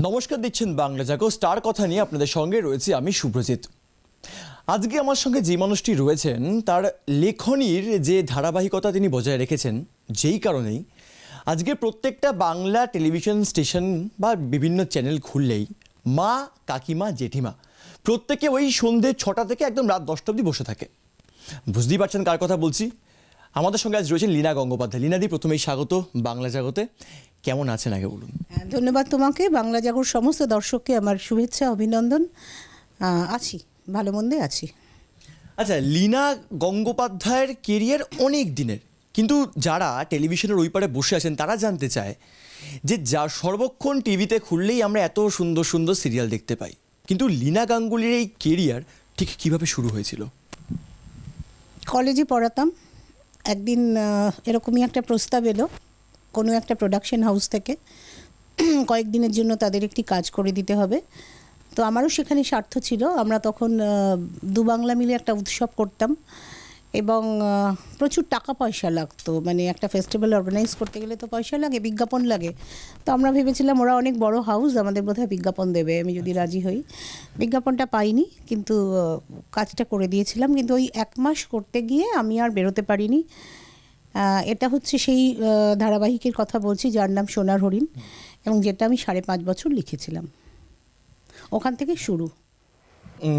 নমস্কার, দিচ্ছেন বাংলা জাগো স্টার কথা নিয়ে আপনাদের সঙ্গে রয়েছে আমি শুভ্রজিৎ। আজকে আমার সঙ্গে যে মানুষটি রয়েছেন তার লেখনীর যে ধারাবাহিকতা তিনি বজায় রেখেছেন, যেই কারণেই আজকে প্রত্যেকটা বাংলা টেলিভিশন স্টেশন বা বিভিন্ন চ্যানেল খুললেই মা, কাকিমা, জেঠিমা প্রত্যেকে ওই সন্ধ্যে 6টা থেকে একদম রাত 10টা অবধি বসে থাকে। বুঝতেই পারছেন কার কথা বলছি। আমাদের সঙ্গে আজ রয়েছেন লীনা গঙ্গোপাধ্যায়। লীনাদি, প্রথমেই স্বাগত বাংলা জাগতে। কেমন আছেন আগে বলুন? ধন্যবাদ তোমাকে, বাংলা জাগর সমস্ত দর্শককে আমার শুভেচ্ছা, অভিনন্দন। আছি, ভালো মন্দে আছি। আচ্ছা, লীনা গঙ্গোপাধ্যায়ের কেরিয়ার অনেক দিনের, কিন্তু যারা টেলিভিশনের ওই পারে বসে আছেন তারা জানতে চায় যে যা সর্বক্ষণ টিভিতে খুললেই আমরা এত সুন্দর সুন্দর সিরিয়াল দেখতে পাই, কিন্তু লীনা গাঙ্গুলির এই কেরিয়ার ঠিক কীভাবে শুরু হয়েছিল? কলেজে পড়াতাম, একদিন এরকমই একটা প্রস্তাব এলো কোনো একটা প্রোডাকশন হাউস থেকে, কয়েকদিনের জন্য তাদের একটি কাজ করে দিতে হবে। তো আমারও সেখানে স্বার্থ ছিল। আমরা তখন দু বাংলা মিলে একটা উৎসব করতাম এবং প্রচুর টাকা পয়সা লাগতো। মানে একটা ফেস্টিভ্যাল অর্গানাইজ করতে গেলে তো পয়সা লাগে, বিজ্ঞাপন লাগে। তো আমরা ভেবেছিলাম ওরা অনেক বড় হাউস, আমাদের বোধহয় বিজ্ঞাপন দেবে, আমি যদি রাজি হই। বিজ্ঞাপনটা পাইনি, কিন্তু কাজটা করে দিয়েছিলাম। কিন্তু ওই 1 মাস করতে গিয়ে আমি আর বেরোতে পারিনি। এটা হচ্ছে সেই ধারাবাহিকের কথা বলছি যার নাম সোনার হরিণ, এবং যেটা আমি 5.5 বছর লিখেছিলাম। ওখান থেকে শুরু।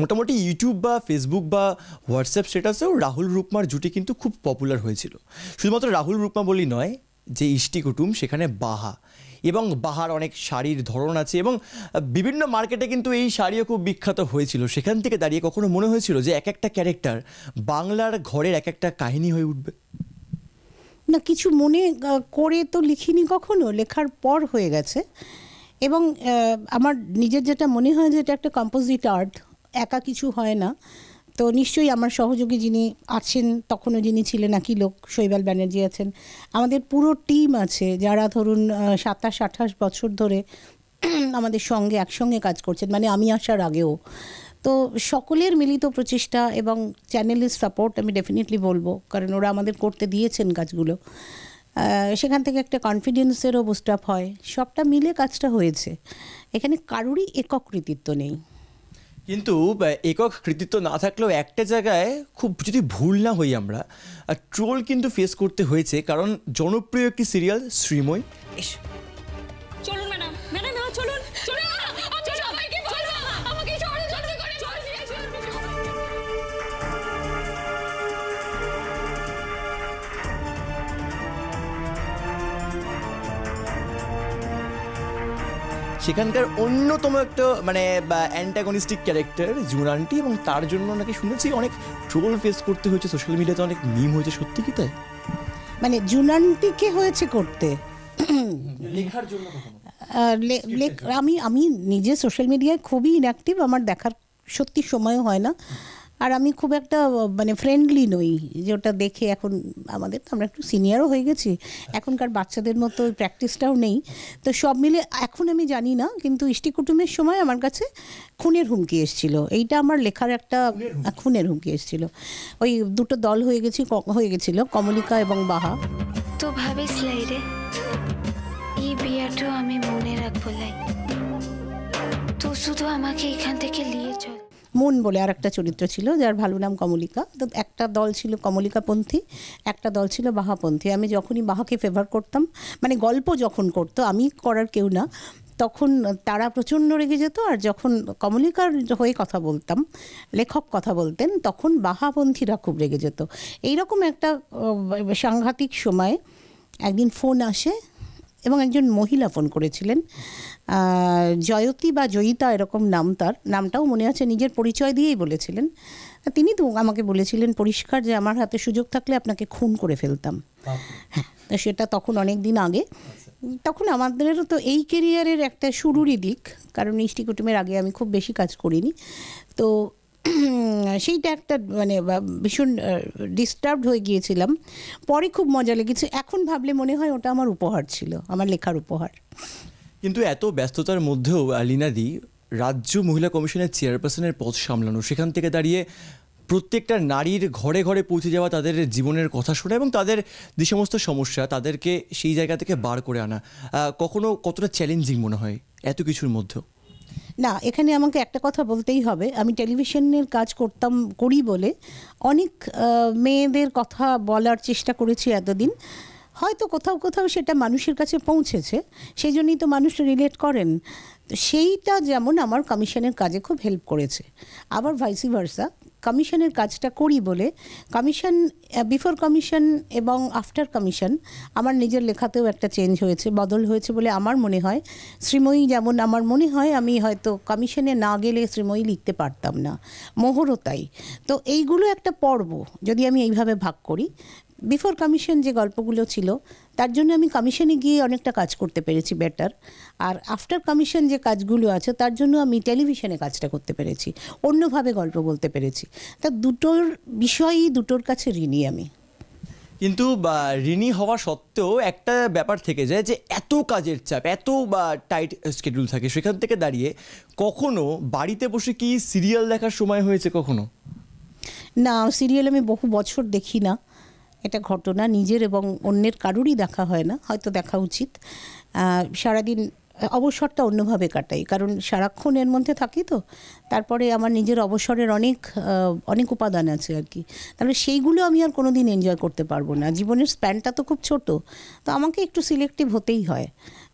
মোটামুটি ইউটিউব বা ফেসবুক বা হোয়াটসঅ্যাপ স্ট্যাটাসেও রাহুল রূপমার জুটি কিন্তু খুব পপুলার হয়েছিল। শুধুমাত্র রাহুল রূপমা বলি নয়, যে ইষ্টি কুটুম সেখানে বাহা, এবং বাহার অনেক শাড়ির ধরন আছে এবং বিভিন্ন মার্কেটে কিন্তু এই শাড়িও খুব বিখ্যাত হয়েছিল। সেখান থেকে দাঁড়িয়ে কখনো মনে হয়েছিল যে এক একটা ক্যারেক্টার বাংলার ঘরের এক একটা কাহিনী হয়ে উঠবে? না, কিছু মনে করে তো লিখিনি কখনো, লেখার পর হয়ে গেছে। এবং আমার নিজের যেটা মনে হয় যে এটা একটা কম্পোজিট আর্ট, একা কিছু হয় না। তো নিশ্চয়ই আমার সহযোগী যিনি আছেন, তখনও যিনি ছিলেন একই লোক, শৈবাল ব্যানার্জি আছেন, আমাদের পুরো টিম আছে যারা ধরুন 27-28 বছর ধরে আমাদের সঙ্গে একসঙ্গে কাজ করছেন, মানে আমি আসার আগেও। তো সকলের মিলিত প্রচেষ্টা এবং চ্যানেলের সাপোর্ট আমি ডেফিনেটলি বলবো, কারণ ওরা আমাদের করতে দিয়েছেন কাজগুলো। সেখান থেকে একটা কনফিডেন্সেরও বুস্ট আপ হয়, সবটা মিলে কাজটা হয়েছে। এখানে কারোরই একক কৃতিত্ব নেই। কিন্তু একক কৃতিত্ব না থাকলেও একটা জায়গায় খুব যদি ভুল না হই আমরা, ট্রোল কিন্তু ফেস করতে হয়েছে, কারণ জনপ্রিয় একটি সিরিয়াল শ্রীময়ী। চলুন ম্যাডাম, ম্যাডাম চলুন চলুন সবাইকে বলবো আমাকে জলদি করে সেখানকার অন্যতম একটা মানে অ্যান্টাগনিস্টিক ক্যারেক্টার জুন আন্টি, এবং তার জন্য নাকি শুনেছি অনেক ট্রোল ফেস করতে হয়েছে, সোশ্যাল মিডিয়াতে অনেক মিম হয়েছে। সত্যি কি তাই? মানে জুন আন্টিকে হয়েছে করতে লেখার জন্য? আমি নিজে সোশ্যাল মিডিয়ায় খুবই ইনঅ্যাক্টিভ, আমার দেখার সত্যি সময়ও হয় না। আর আমি খুব একটা মানে ফ্রেন্ডলি নই যে ওটা দেখে। এখন আমরা একটু সিনিয়রও হয়ে গেছি, এখনকার বাচ্চাদের মতো ওই প্র্যাকটিসটাও নেই। তো সব মিলে এখন আমি জানি না, কিন্তু ইষ্টি কুটুমের সময় আমার কাছে খুনের হুমকি এসেছিল। এইটা আমার লেখার একটা খুনের হুমকি এসেছিল। ওই দুটো দল হয়ে গেছিল, কমলিকা এবং বাহা। তো ভাবিস লাই রে, এই বিয়াটা আমি মনে রাখবো লাই, তো শুধু আমাকে এখান থেকে নিয়ে চল। মন বলে আর একটা চরিত্র ছিল যার ভালো নাম কমলিকা। তো একটা দল ছিল কমলিকাপন্থী, একটা দল ছিল বাহাপন্থী। আমি যখনই বাহাকে ফেভার করতাম, মানে গল্প যখন করতো, আমি করার কেউ না, তখন তারা প্রচণ্ড রেগে যেত। আর যখন কমলিকার হয়ে কথা বলতাম, লেখক কথা বলতেন, তখন বাহাপন্থীরা খুব রেগে যেত। এইরকম একটা সাংঘাতিক সময় একদিন ফোন আসে, এবং একজন মহিলা ফোন করেছিলেন, জয়তী বা জয়িতা এরকম নাম, তার নামটাও মনে আছে, নিজের পরিচয় দিয়েই বলেছিলেন। তিনি তো আমাকে বলেছিলেন পরিষ্কার যে আমার হাতে সুযোগ থাকলে আপনাকে খুন করে ফেলতাম। হ্যাঁ, তো সেটা তখন অনেক দিন আগে। তখন আমাদেরও তো এই কেরিয়ারের একটা শুরুরই দিক, কারণ ইষ্টি কুটুমের আগে আমি খুব বেশি কাজ করিনি। তো সেইটা একটা মানে ভীষণ ডিস্টার্বড হয়ে গিয়েছিলাম। পরে খুব মজা লেগেছে, এখন ভাবলে মনে হয় ওটা আমার উপহার ছিল, আমার লেখার উপহার। কিন্তু এত ব্যস্ততার মধ্যেও লীনাদি রাজ্য মহিলা কমিশনের চেয়ারপারসনের পদ সামলানো, সেখান থেকে দাঁড়িয়ে প্রত্যেকটা নারীর ঘরে ঘরে পৌঁছে যাওয়া, তাদের জীবনের কথা শোনা এবং তাদের যে সমস্ত সমস্যা তাদেরকে সেই জায়গা থেকে বার করে আনা কখনো কতটা চ্যালেঞ্জিং মনে হয় এত কিছুর মধ্যেও? না, এখানে আমাকে একটা কথা বলতেই হবে, আমি টেলিভিশনের কাজ করি বলে অনেক মেয়েদের কথা বলার চেষ্টা করেছি এতদিন। হয়তো কোথাও কোথাও সেটা মানুষের কাছে পৌঁছেছে, সেই জন্যই তো মানুষ রিলেট করেন। তো সেইটা যেমন আমার কমিশনের কাজে খুব হেল্প করেছে, আবার ভাইসি ভার্সা। কমিশনের কাজটা করি বলে কমিশন, বিফোর কমিশন এবং আফটার কমিশন আমার নিজের লেখাতেও একটা চেঞ্জ হয়েছে, বদল হয়েছে বলে আমার মনে হয়। শ্রীময়ী যেমন আমার মনে হয় আমি হয়তো কমিশনে না গেলে শ্রীময়ী লিখতে পারতাম না, মোহরও তাই। তো এইগুলো একটা পর্ব যদি আমি এইভাবে ভাগ করি। বিফোর কমিশন যে গল্পগুলো ছিল তার জন্য আমি কমিশনে গিয়ে অনেকটা কাজ করতে পেরেছি বেটার, আর আফটার কমিশন যে কাজগুলো আছে তার জন্য আমি টেলিভিশনে কাজটা করতে পেরেছি, অন্যভাবে গল্প বলতে পেরেছি। তা দুটোর বিষয়ই দুটোর কাছে ঋণী আমি। কিন্তু ঋণী হওয়া সত্ত্বেও একটা ব্যাপার থেকে যায় যে এত কাজের চাপ, এত টাইট শিডিউল থাকে, সেখান থেকে দাঁড়িয়ে কখনো বাড়িতে বসে কি সিরিয়াল দেখার সময় হয়েছে কখনো? না, সিরিয়াল আমি বহু বছর দেখি না, এটা ঘটনা নিজের এবং অন্যের কারোরই দেখা হয় না, হয়তো দেখা উচিত। সারাদিন অবসরটা অন্যভাবে কাটাই, কারণ সারাক্ষণ এর মধ্যে থাকি তো। তারপরে আমার নিজের অবসরের অনেক উপাদান আছে আর কি, তাহলে সেইগুলো আমি আর কোনো দিন এনজয় করতে পারবো না। জীবনের স্প্যানটা তো খুব ছোট, তো আমাকে একটু সিলেক্টিভ হতেই হয়।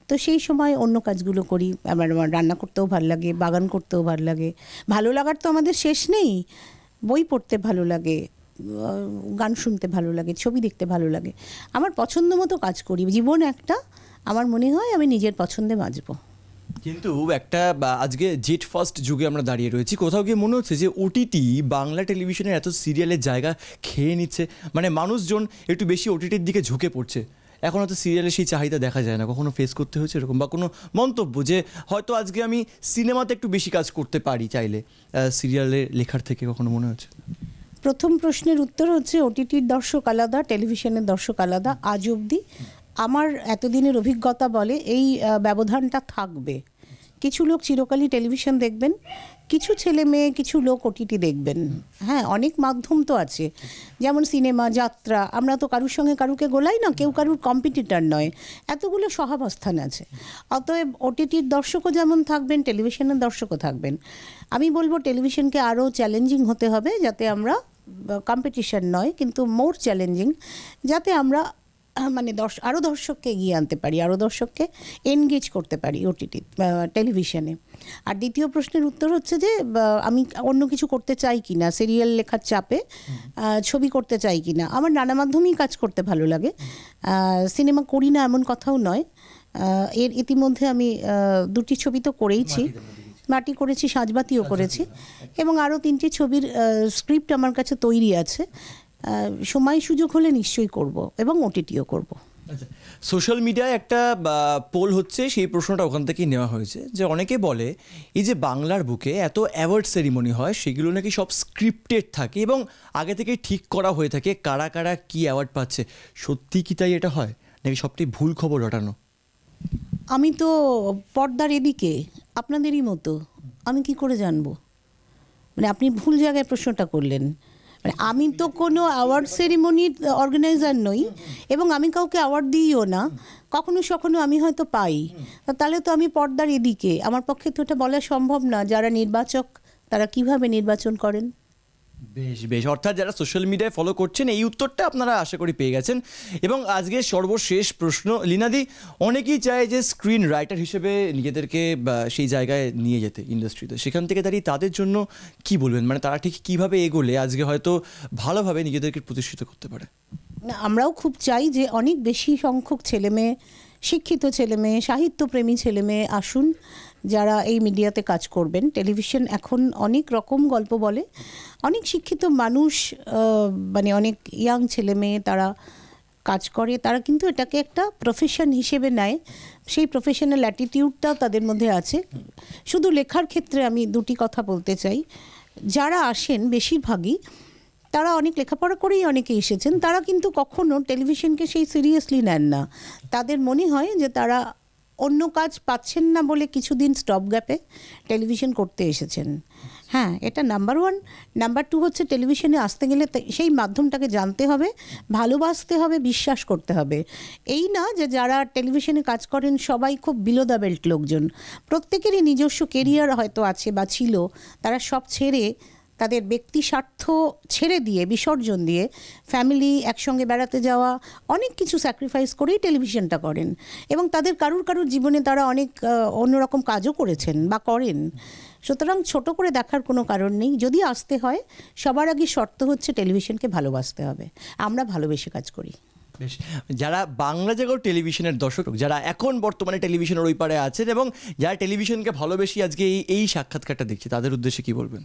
তো সেই সময় অন্য কাজগুলো করি। আমার রান্না করতেও ভালো লাগে, বাগান করতেও ভালো লাগে। ভালো লাগার তো আমাদের শেষ নেই, বই পড়তে ভালো লাগে, গান শুনতে ভালো লাগে, ছবি দেখতে ভালো লাগে। আমার পছন্দ মতো কাজ করি। জীবন একটা, আমার মনে হয় আমি নিজের পছন্দে বাঁচবো। কিন্তু একটা আজকে জেট ফার্স্ট যুগে আমরা দাঁড়িয়ে রয়েছি, কোথাও গিয়ে মনে হচ্ছে যে ওটিটি বাংলা টেলিভিশনের এত সিরিয়ালের জায়গা খেয়ে নিচ্ছে, মানে মানুষজন একটু বেশি ওটিটির দিকে ঝুঁকে পড়ছে। এখন হয়তো সিরিয়ালের সেই চাহিদা দেখা যায় না। কখনো ফেস করতে হয়েছে এরকম বা কোনো মন্তব্য যে হয়তো আজকে আমি সিনেমাতে একটু বেশি কাজ করতে পারি চাইলে সিরিয়ালে লেখার থেকে, কখনো মনে হচ্ছে? প্রথম প্রশ্নের উত্তর হচ্ছে ওটিটির দর্শক আলাদা, টেলিভিশনের দর্শক আলাদা। আজ অবধি আমার এতদিনের অভিজ্ঞতা বলে এই ব্যবধানটা থাকবে। কিছু লোক চিরকালই টেলিভিশন দেখবেন, কিছু ছেলে মেয়ে, কিছু লোক ওটিটি দেখবেন। হ্যাঁ, অনেক মাধ্যম তো আছে, যেমন সিনেমা, যাত্রা। আমরা তো কারুর সঙ্গে কারুকে গোলাই না, কেউ কারুর কম্পিটিটর নয়, এতগুলো সহাবস্থান আছে। অতএব ওটিটির দর্শকও যেমন থাকবেন, টেলিভিশনের দর্শকও থাকবেন। আমি বলবো টেলিভিশনকে আরও চ্যালেঞ্জিং হতে হবে, যাতে আমরা, কম্পিটিশন নয় কিন্তু মোর চ্যালেঞ্জিং, যাতে আমরা মানে আরও দর্শককে এগিয়ে আনতে পারি, আরও দর্শককে এনগেজ করতে পারি ওটিটি টেলিভিশনে। আর দ্বিতীয় প্রশ্নের উত্তর হচ্ছে যে আমি অন্য কিছু করতে চাই কি না, সিরিয়াল লেখার চাপে ছবি করতে চাই কি না। আমার নানা মাধ্যমেই কাজ করতে ভালো লাগে, সিনেমা করি না এমন কথাও নয়। এর ইতিমধ্যে আমি 2টি ছবি তো করেইছি, মাটি করেছি, সাজবাতিও করেছি, এবং আরও 3টি ছবির স্ক্রিপ্ট আমার কাছে তৈরি আছে। সময় সুযোগ হলে নিশ্চয়ই করব, এবং ওটিটিও করব। আচ্ছা, সোশ্যাল মিডিয়ায় একটা পোল হচ্ছে, সেই প্রশ্নটা ওখান থেকেই নেওয়া হয়েছে যে অনেকে বলে এই যে বাংলার বুকে এত অ্যাওয়ার্ড সেরিমনি হয় সেগুলো নাকি সব স্ক্রিপ্টেড থাকে এবং আগে থেকে ঠিক করা হয়ে থাকে কারা কারা কী অ্যাওয়ার্ড পাচ্ছে। সত্যি কি তাই এটা হয়, নাকি সবটাই ভুল খবর রটানো? আমি তো পর্দার এদিকে, আপনাদেরই মতো, আমি কি করে জানবো? মানে আপনি ভুল জায়গায় প্রশ্নটা করলেন। মানে আমি তো কোনো অ্যাওয়ার্ড সেরিমনির অর্গানাইজার নই, এবং আমি কাউকে অ্যাওয়ার্ড দিইও না। কখনো সখনো আমি হয়তো পাই, তাহলে তো আমি পর্দার এদিকে। আমার পক্ষে তো এটা বলা সম্ভব না যারা নির্বাচক তারা কিভাবে নির্বাচন করেন। বেশ বেশ, অর্থাৎ যারা সোশ্যাল মিডিয়ায় ফলো করছেন এই উত্তরটা আপনারা আশা করি পেয়ে গেছেন। এবং আজকের সর্বশেষ প্রশ্ন, লীনাদি, অনেকেই চায় যে স্ক্রিন রাইটার হিসেবে নিজেদেরকে সেই জায়গায় নিয়ে যেতে ইন্ডাস্ট্রিতে, সেখান থেকে দাঁড়িয়ে তাদের জন্য কি বলবেন? মানে তারা ঠিক কীভাবে এগোলে আজকে হয়তো ভালোভাবে নিজেদেরকে প্রতিষ্ঠিত করতে পারে? না, আমরাও খুব চাই যে অনেক বেশি সংখ্যক ছেলেমেয়ে, শিক্ষিত ছেলেমেয়ে, সাহিত্যপ্রেমী ছেলেমেয়ে আসুন যারা এই মিডিয়াতে কাজ করবেন। টেলিভিশন এখন অনেক রকম গল্প বলে, অনেক শিক্ষিত মানুষ, মানে অনেক ইয়াং ছেলেমেয়ে তারা কাজ করে, তারা কিন্তু এটাকে একটা প্রফেশন হিসেবে নেয়। সেই প্রফেশনাল অ্যাটিটিউডটাও তাদের মধ্যে আছে। শুধু লেখার ক্ষেত্রে আমি 2টি কথা বলতে চাই। যারা আসেন বেশিরভাগই তারা অনেক লেখাপড়া করেই অনেকে এসেছেন, তারা কিন্তু কখনো টেলিভিশনকে সেই সিরিয়াসলি নেন না। তাদের মনে হয় যে তারা অন্য কাজ পাচ্ছেন না বলে কিছুদিন স্টপ গ্যাপে টেলিভিশন করতে এসেছেন। হ্যাঁ, এটা নাম্বার ওয়ান। নাম্বার টু হচ্ছে টেলিভিশনে আসতে গেলে সেই মাধ্যমটাকে জানতে হবে, ভালোবাসতে হবে, বিশ্বাস করতে হবে। এই না যে যারা টেলিভিশনে কাজ করেন সবাই খুব বিলো দ্য বেল্ট লোকজন। প্রত্যেকেরই নিজস্ব কেরিয়ার হয়তো আছে বা ছিল, তারা সব ছেড়ে তাদের ব্যক্তি স্বার্থ ছেড়ে দিয়ে, বিসর্জন দিয়ে ফ্যামিলি একসঙ্গে বেড়াতে যাওয়া, অনেক কিছু স্যাক্রিফাইস করেই টেলিভিশনটা করেন। এবং তাদের কারুর জীবনে তারা অনেক অন্যরকম কাজও করেছেন বা করেন। সুতরাং ছোট করে দেখার কোনো কারণ নেই। যদি আসতে হয়, সবার আগে শর্ত হচ্ছে টেলিভিশনকে ভালোবাসতে হবে। আমরা ভালোবেসে কাজ করি। বেশ, যারা বাংলা জাগর টেলিভিশনের দর্শক, যারা এখন বর্তমানে টেলিভিশনের ওই পারে আছেন এবং যারা টেলিভিশনকে ভালোবেসে আজকে এই সাক্ষাৎকারটা দেখছে, তাদের উদ্দেশ্যে কি বলবেন?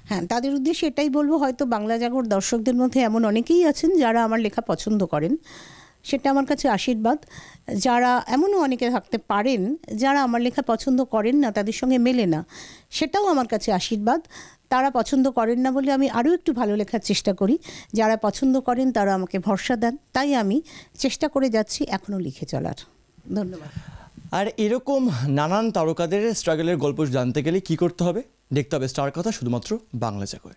হ্যাঁ, তাদের উদ্দেশ্যে এটাই বলবো, হয়তো বাংলা জাগর দর্শকদের মধ্যে এমন অনেকেই আছেন যারা আমার লেখা পছন্দ করেন, সেটা আমার কাছে আশীর্বাদ। যারা এমনও অনেকে থাকতে পারেন যারা আমার লেখা পছন্দ করেন না, তাদের সঙ্গে মেলে না, সেটাও আমার কাছে আশীর্বাদ। তারা পছন্দ করেন না বলে আমি আরও একটু ভালো লেখার চেষ্টা করি। যারা পছন্দ করেন তারা আমাকে ভরসা দেন, তাই আমি চেষ্টা করে যাচ্ছি এখনও লিখে চলার। ধন্যবাদ। আর এরকম নানান তারকাদের স্ট্রাগলের গল্প জানতে গেলে কি করতে হবে? দেখতে হবে স্টার কথা, শুধুমাত্র বাংলা জাগরে।